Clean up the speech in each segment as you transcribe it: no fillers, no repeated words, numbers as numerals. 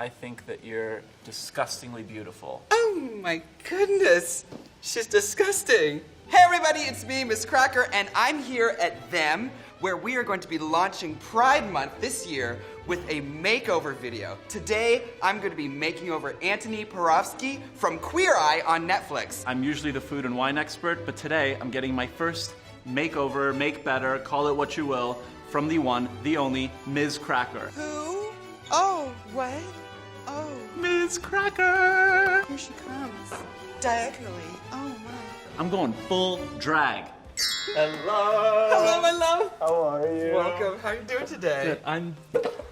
I think that you're disgustingly beautiful. Oh my goodness, she's disgusting. Hey everybody, it's me, Miz Cracker, and I'm here at Them, where we are going to be launching Pride Month this year with a makeover video. Today, I'm going to be making over Antoni Porowski from Queer Eye on Netflix. I'm usually the food and wine expert, but today I'm getting my first makeover, make better, call it what you will, from the one, the only, Miz Cracker. Who? Oh, what? Oh. Miz Cracker! Here she comes. Diagonally. Oh my. I'm going full drag. Hello! Hello, my love. How are you? Welcome. How are you doing today? Good. I'm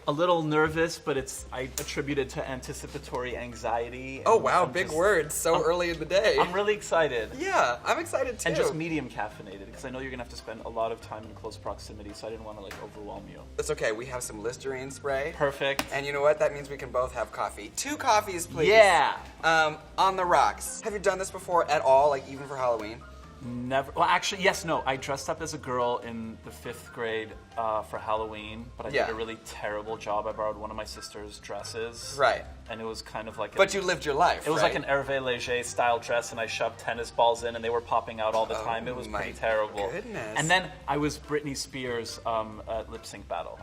a little nervous, but I attribute it to anticipatory anxiety. Oh wow, big words so early in the day. I'm really excited. Yeah, I'm excited too. And just medium caffeinated, because I know you're gonna have to spend a lot of time in close proximity, so I didn't want to overwhelm you. It's okay, we have some Listerine spray. Perfect. And you know what? That means we can both have coffee. 2 coffees, please. Yeah! On the rocks. Have you done this before at all, like even for Halloween? Never. Well, actually, yes, no. I dressed up as a girl in the 5th grade for Halloween, but I did a really terrible job. I borrowed one of my sister's dresses. Right. And it was kind of like But you lived your life, It was like an Hervé Léger style dress, and I shoved tennis balls in, and they were popping out all the time. It was pretty terrible. Goodness. And then I was Britney Spears at lip sync battle.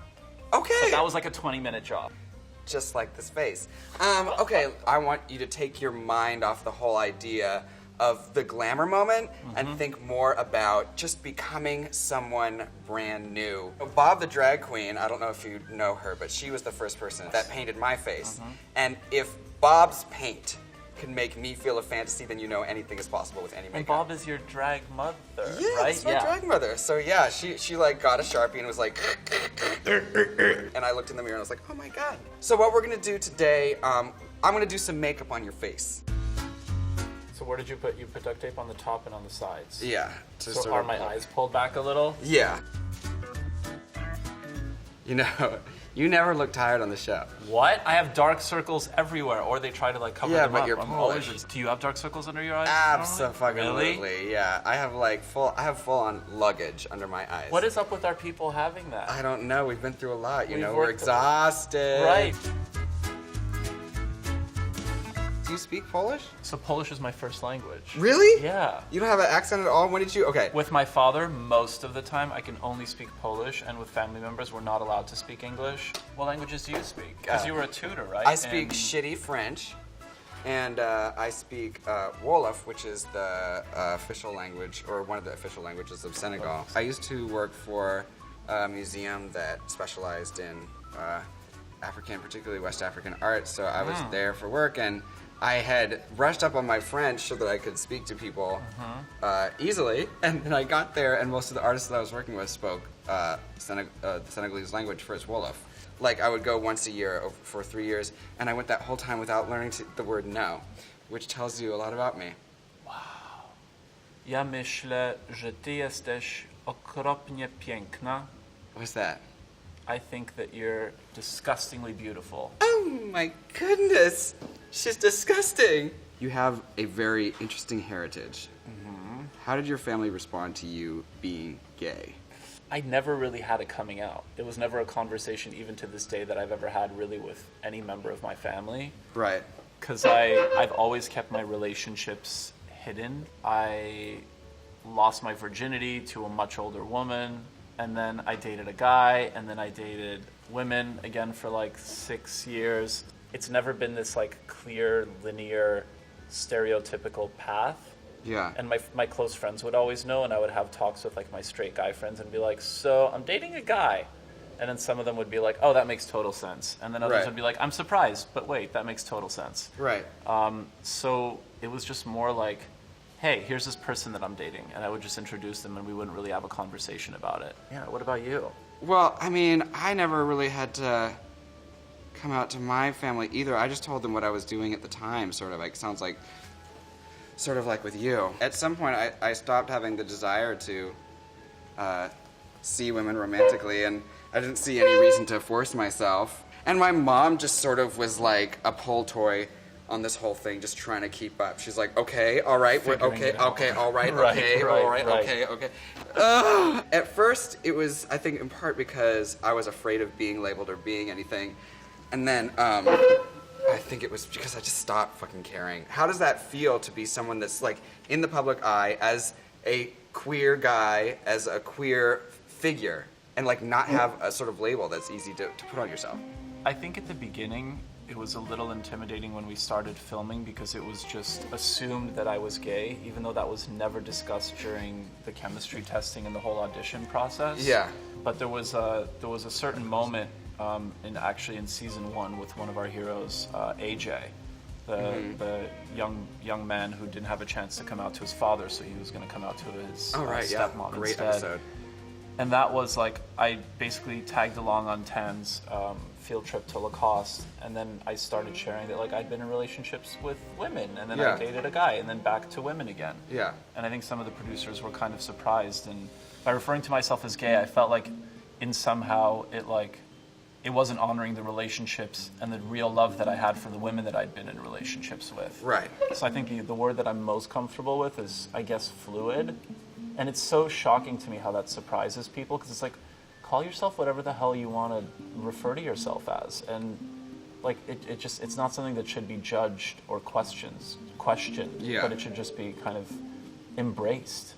Okay. But that was like a 20-minute job. Just like this face. Okay, I want you to take your mind off the whole idea of the glamour moment and think more about just becoming someone brand new. Bob the drag queen, I don't know if you know her, but she was the first person that painted my face. And if Bob's paint can make me feel a fantasy, then you know anything is possible with any makeup. And Bob is your drag mother, yeah, right? That's my drag mother. So yeah, she like got a Sharpie and was like, and I looked in the mirror and I was like, oh my God. So what we're gonna do today, I'm gonna do some makeup on your face. So where did you put? You put duct tape on the top and on the sides. Yeah. So are my eyes pulled back a little? Yeah. You know, you never look tired on the show. What? I have dark circles everywhere, or they try to cover them up. Yeah, but you're I'm Polish. always. Do you have dark circles under your eyes? Absolutely. Really? Yeah. I have full on luggage under my eyes. What is up with our people having that? I don't know. We've been through a lot. You know, We've we're worked exhausted. Right. Do you speak Polish? So Polish is my first language. Really? Yeah. You don't have an accent at all? When did you? Okay. With my father, most of the time, I can only speak Polish, and with family members, we're not allowed to speak English. What languages do you speak? Because you were a tutor, right? I speak shitty French, and I speak Wolof, which is the official language, or one of the official languages of Senegal. I used to work for a museum that specialized in African, particularly West African art, so I was there for work, and I had brushed up on my French so that I could speak to people easily, and then I got there, and most of the artists that I was working with spoke the Senegalese language first, Wolof. Like, I would go once a year for 3 years, and I went that whole time without learning the word no, which tells you a lot about me. Wow. Ja myślę, że ty jesteś okropnie piękna. What's that? I think that you're disgustingly beautiful. Oh my goodness, she's disgusting. You have a very interesting heritage. How did your family respond to you being gay? I never really had a coming out. It was never a conversation, even to this day, that I've ever had really with any member of my family. Right. Because I've always kept my relationships hidden. I lost my virginity to a much older woman, and then I dated a guy, and then I dated women again for 6 years. It's never been this clear, linear, stereotypical path. Yeah. And my close friends would always know, and I would have talks with my straight guy friends and be like, so I'm dating a guy. And then some of them would be like, oh, that makes total sense. And then others would be like, I'm surprised, but wait, that makes total sense. Right. So it was just more like, hey, here's this person that I'm dating. And I would just introduce them, and we wouldn't really have a conversation about it. Yeah, what about you? Well, I mean, I never really had to come out to my family either. I just told them what I was doing at the time, sort of like with you. At some point, I stopped having the desire to see women romantically, and I didn't see any reason to force myself. And my mom just sort of was like a pull toy on this whole thing, just trying to keep up. She's like, okay, all right, all right, okay. At first, it was, I think, in part because I was afraid of being labeled or being anything. And then, think it was because I just stopped fucking caring. How does that feel to be someone that's like in the public eye as a queer guy, as a queer figure, and like not have a sort of label that's easy to put on yourself? I think at the beginning, it was a little intimidating when we started filming because it was just assumed that I was gay, even though that was never discussed during the chemistry testing and the whole audition process. Yeah. But there was a certain moment in season 1 with one of our heroes, AJ, the young man who didn't have a chance to come out to his father, so he was going to come out to his stepmom Great instead. episode. And that was like, I basically tagged along on Tan's field trip to Lacoste, and then I started sharing that like I'd been in relationships with women, and then I dated a guy, and then back to women again. Yeah. And I think some of the producers were kind of surprised, and by referring to myself as gay, I felt like in somehow it wasn't honoring the relationships and the real love that I had for the women that I'd been in relationships with. Right. So I think the word that I'm most comfortable with is, I guess, fluid. And it's so shocking to me how that surprises people, because it's like, call yourself whatever the hell you want to refer to yourself as. And like, it's not something that should be judged or questioned, but it should just be kind of embraced.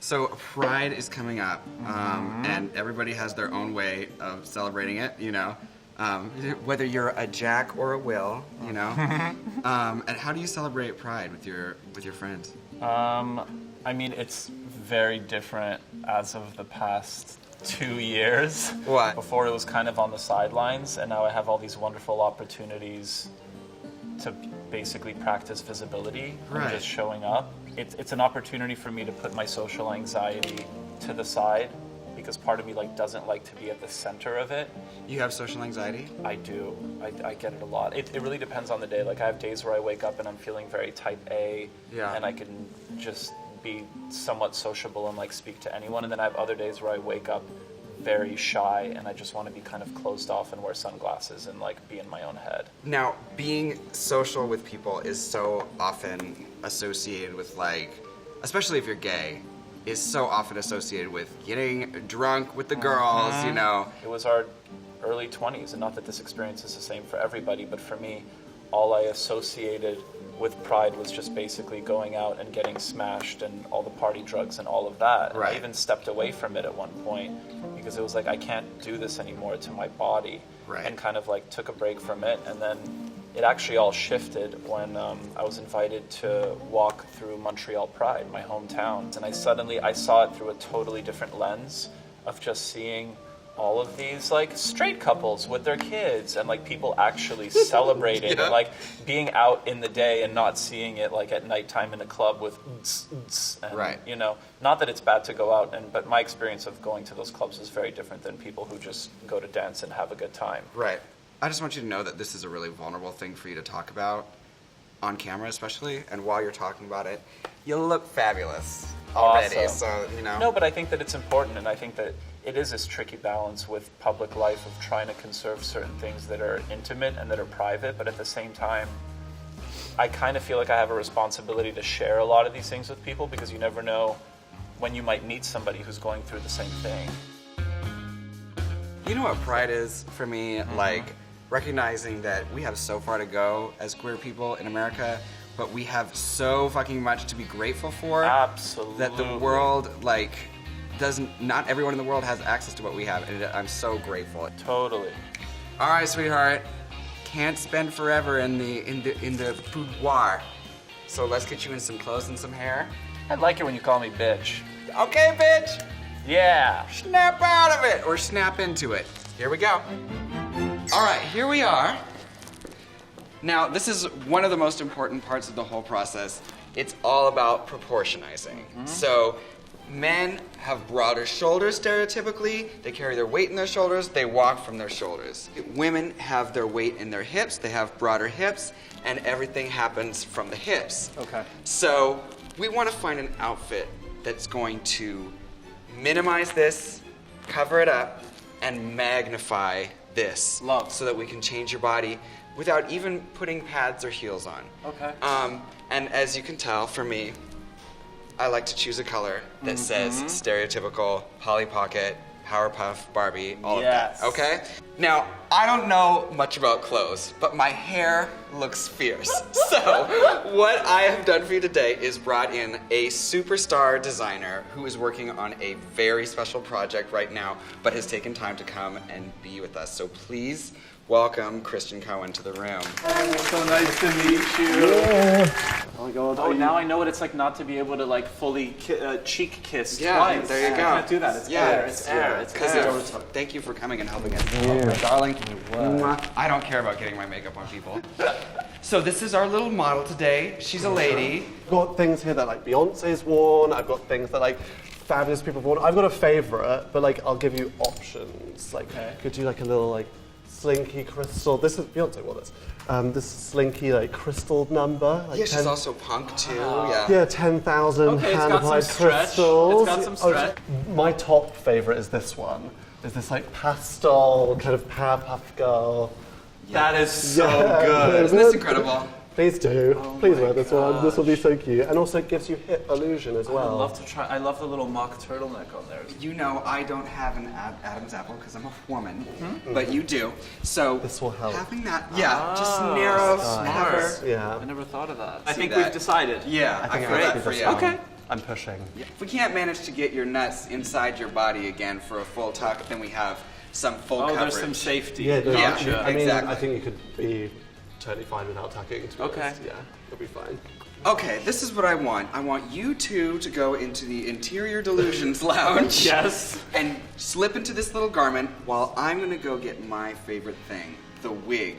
So Pride is coming up, and everybody has their own way of celebrating it, you know. Whether you're a Jack or a Will, you know. And how do you celebrate Pride with your friends? I mean, it's very different as of the past 2 years. What? Before it was kind of on the sidelines, and now I have all these wonderful opportunities to basically practice visibility and just showing up. It's an opportunity for me to put my social anxiety to the side, because part of me doesn't like to be at the center of it. You have social anxiety? I do. I get it a lot. It really depends on the day. Like, I have days where I wake up and I'm feeling very type A, and I can just be somewhat sociable and speak to anyone. And then I have other days where I wake up very shy and I just want to be kind of closed off and wear sunglasses and be in my own head. Now, being social with people is so often associated with especially if you're gay, is so often associated with getting drunk with the girls, you know. It was our early 20s, and not that this experience is the same for everybody, but for me, all I associated with Pride was just basically going out and getting smashed and all the party drugs and all of that. Right. I even stepped away from it at one point because it was I can't do this anymore to my body. Right. And kind of took a break from it. And then it actually all shifted when I was invited to walk through Montreal Pride, my hometown. And I saw it through a totally different lens of just seeing all of these straight couples with their kids and people actually celebrating and being out in the day and not seeing it at nighttime in a club with and, you know, not that it's bad to go out, but my experience of going to those clubs is very different than people who just go to dance and have a good time. Right. I just want you to know that this is a really vulnerable thing for you to talk about on camera, especially, and while you're talking about it, you look fabulous already. Awesome. So, you know. No, but I think that it's important, and I think that it is this tricky balance with public life of trying to conserve certain things that are intimate and that are private, but at the same time, I kind of feel like I have a responsibility to share a lot of these things with people, because you never know when you might meet somebody who's going through the same thing. You know what Pride is for me? Recognizing that we have so far to go as queer people in America, but we have so fucking much to be grateful for. Absolutely. That the world, not everyone in the world has access to what we have, and I'm so grateful. Totally. All right, sweetheart. Can't spend forever in the boudoir. So let's get you in some clothes and some hair. I like it when you call me bitch. Okay, bitch. Yeah. Snap out of it, or snap into it. Here we go. All right, here we are. Now, this is one of the most important parts of the whole process. It's all about proportionizing. So, men have broader shoulders stereotypically. They carry their weight in their shoulders. They walk from their shoulders. Women have their weight in their hips. They have broader hips, and everything happens from the hips. Okay. So, we want to find an outfit that's going to minimize this, cover it up, and magnify this. Love. So that we can change your body without even putting pads or heels on. Okay. And as you can tell, for me, I like to choose a color that says stereotypical Polly Pocket, Powerpuff, Barbie, all of that. Okay? Now, I don't know much about clothes, but my hair looks fierce. So, what I have done for you today is brought in a superstar designer who is working on a very special project right now, but has taken time to come and be with us. So please welcome Christian Cohen to the room. Oh, so nice to meet you. Yeah. Oh my god. Oh, now I know what it's like not to be able to like fully cheek kiss Yeah, twice. there you go. I can't do that. It's air. It's air. It's air. Thank you for coming and helping us. Yeah. Oh, darling. Mwah. I don't care about getting my makeup on people. So this is our little model today. She's a lady. I've got things here that like Beyonce's worn. I've got things that like fabulous people have worn. I've got a favorite, but like I'll give you options. Like, could you like a little like slinky crystal? This is Beyonce wore this. This slinky like crystal number. Like Yeah, she's also punk too. Yeah. Yeah, 10,000 Okay, it's got some hand-applied stretch. crystals. It's got some stretch. My top favorite is this one. Is this like pastel kind of Powerpuff Girl? That is so Yeah. good. Isn't this incredible? Please do. Oh Please my wear this one. This will be so cute. And also it gives you hip illusion as well. I'd love to try. I love the little mock turtleneck on there. You know, I don't have an Adam's apple because I'm a woman, but you do. So This will help. having that, just narrow, smart. cover. Yeah. I never thought of that. I See think that? we've decided. Yeah, I think feel it that might for be you. this one. Okay. I'm pushing. If we can't manage to get your nuts inside your body again for a full tuck, then we have some full Oh, coverage. there's some safety. Yeah, no, Yeah, I mean, exactly. I think you could be totally fine without tucking. To be Okay. honest. Yeah, you'll be fine. Okay, this is what I want. I want you two to go into the Interior Delusions Lounge. Yes. And slip into this little garment while I'm gonna go get my favorite thing, the wig.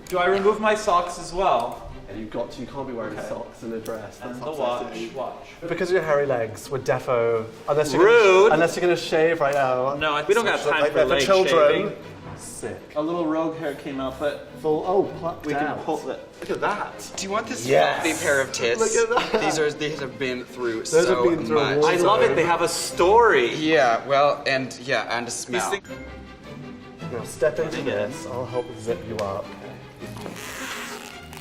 Do I remove my socks as well? And you can't be wearing socks and a dress. And That's the watch. upsetting. Watch. Because of your hairy legs, we're defo. Unless you're Rude. Unless you're gonna shave right now. No, we don't got time like for that leg children. shaving. Sick. A little rogue hair came out, but Full. Plucked we can out. pull it. Look at that. Do you want this Yes. filthy pair of tits? Look at that. These have been through Those so have been through much. war. I love it. They have a story. Yeah, well, and a smell. These things- Now step into this. I'll help zip you up.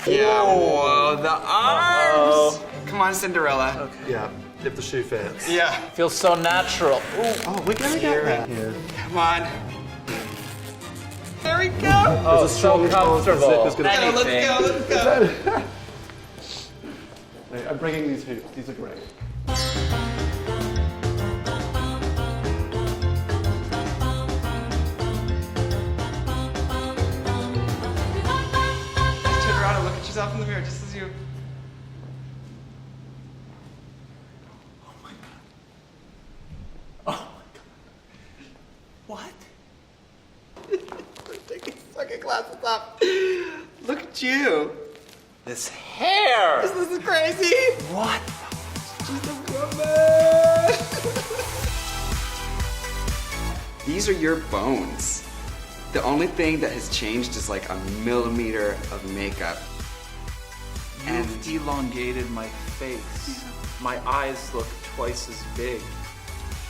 Yeah, whoa, the arms! Come on, Cinderella. Okay. Yeah, if the shoe fits. Yeah, Feels so natural. Oh, we're gonna get there. Here. come on. There we go. Oh, There's a strong chance the zip is gonna Yeah, let's go. Wait, I'm bringing these hoops. These are great. Turn around and look at yourself in the mirror just as you... What? Take these fucking glasses off. Look at you. This hair. This is crazy. What? She's a woman. These are your bones. The only thing that has changed is like a millimeter of makeup. You've elongated my face. My eyes look twice as big.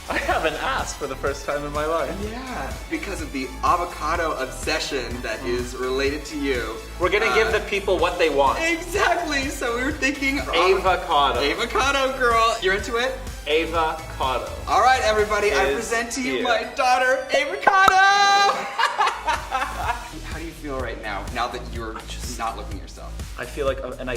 I have an ass for the first time in my life. Yeah, because of the avocado obsession that is related to you. We're gonna give the people what they want. Exactly. So we were thinking Avocado. Avocado girl. You're into it? Avocado. All right, everybody. I Is present to you here. my daughter, Avocado. How do you feel right now? Now that you're just not looking at yourself. I feel like, and I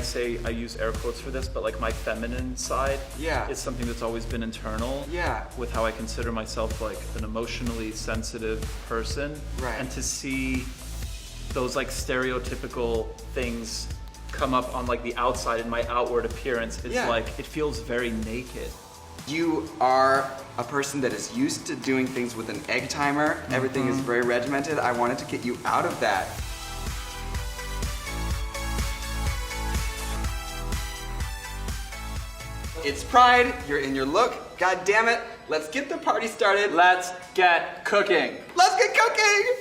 use air quotes for this, but like my feminine side Yeah. is something that's always been internal. Yeah. With how I consider myself like an emotionally sensitive person. Right. And to see those like stereotypical things come up on like the outside in my outward appearance is Yeah. like, it feels very naked. You are a person that is used to doing things with an egg timer. Everything is very regimented. I wanted to get you out of that. It's Pride, you're in your look. God damn it, let's get the party started. Let's get cooking. Let's get cooking!